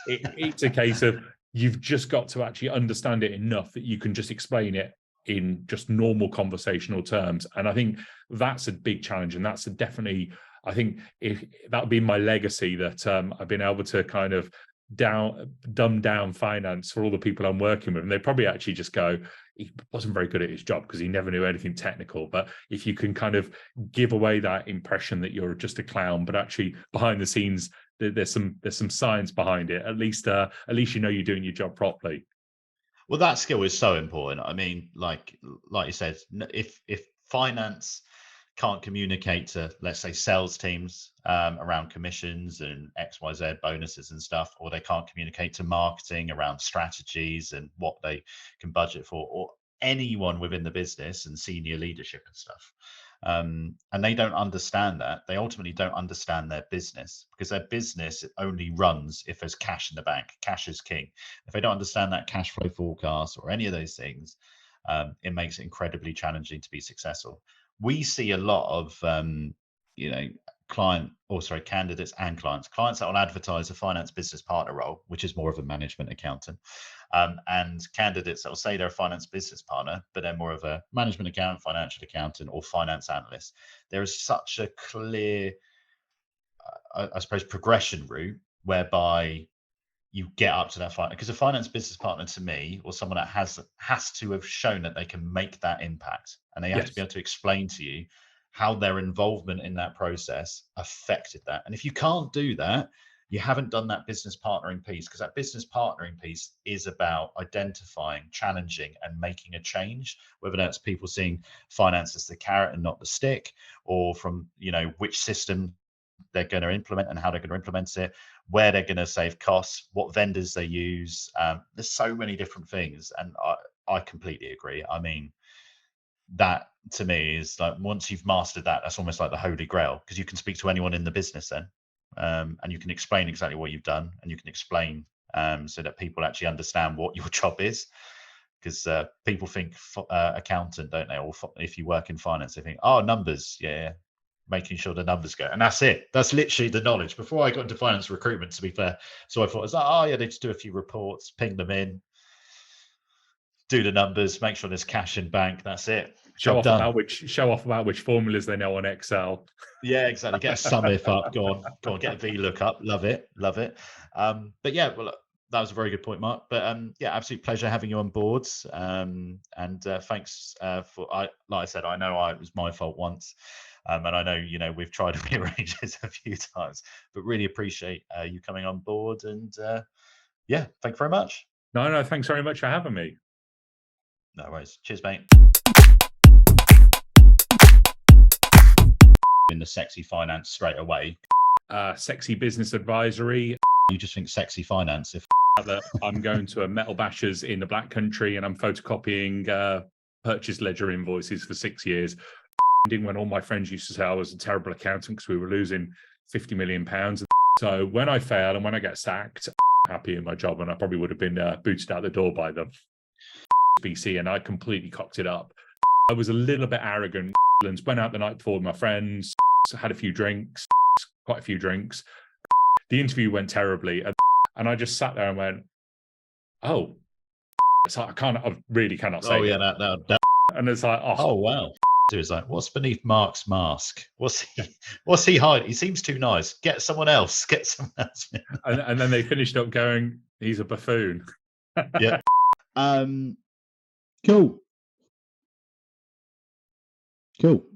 it's a case of you've just got to actually understand it enough that you can just explain it in just normal conversational terms. And I think that's a big challenge. And that's definitely, I think if that would be my legacy, that I've been able to kind of dumb down finance for all the people I'm working with. And they probably actually just go, he wasn't very good at his job because he never knew anything technical. But if you can kind of give away that impression that you're just a clown, but actually behind the scenes, there's some science behind it. At least you know you're doing your job properly. Well, that skill is so important. I mean, like you said, if finance can't communicate to, let's say, sales teams around commissions and XYZ bonuses and stuff, or they can't communicate to marketing around strategies and what they can budget for, or anyone within the business and senior leadership and stuff, and they don't understand that, they ultimately don't understand their business, because their business only runs if there's cash in the bank. Cash is king. If they don't understand that cash flow forecast or any of those things, it makes it incredibly challenging to be successful. We see a lot of candidates and clients that will advertise a finance business partner role, which is more of a management accountant, and candidates that will say they're a finance business partner, but they're more of a management accountant, financial accountant, or finance analyst. There is such a clear, I suppose, progression route whereby you get up to that finance, because a finance business partner, to me, or someone that has to have shown that they can make that impact, and they have to be able to explain to you how their involvement in that process affected that. And if you can't do that, you haven't done that business partnering piece, because that business partnering piece is about identifying, challenging, and making a change, whether that's people seeing finance as the carrot and not the stick, or from which system they're going to implement and how they're going to implement it, where they're going to save costs, what vendors they use. There's so many different things, and I completely agree. I mean, that to me is like, once you've mastered that, that's almost like the holy grail, because you can speak to anyone in the business then, and you can explain exactly what you've done, and you can explain so that people actually understand what your job is. Because people think accountant, don't they? Or if you work in finance, they think, oh, numbers, yeah, making sure the numbers go, and that's it. That's literally the knowledge. Before I got into finance recruitment, to be fair, so I thought, it's like, oh yeah, they just do a few reports, ping them in, do the numbers, make sure there's cash in bank. That's it. Show off about which formulas they know on Excel. Yeah, exactly. Get a sum if up. Go on. Get a VLOOKUP. Love it. But yeah, well, that was a very good point, Mark. But yeah, absolute pleasure having you on board. And thanks for. Like I said, I know it was my fault once. And I know, we've tried to rearrange this a few times, but really appreciate you coming on board. And yeah, thank you very much. No, thanks very much for having me. No worries. Cheers, mate. In the sexy finance straight away. Sexy business advisory. You just think sexy finance if that I'm going to a metal bashers in the Black Country and I'm photocopying purchase ledger invoices for 6 years. when all my friends used to say I was a terrible accountant because we were losing £50 million. So when I fail and when I get sacked, I'm happy in my job, and I probably would have been booted out the door by them. BC, and I completely cocked it up. I was a little bit arrogant. Went out the night before with my friends, had a few drinks, quite a few drinks. The interview went terribly, and I just sat there and went, "Oh, so I really cannot say." Oh yeah, that. And it's like, oh wow. It's like, what's beneath Mark's mask? What's he hiding? He seems too nice. Get someone else. and then they finished up going, "He's a buffoon." Yeah. Cool.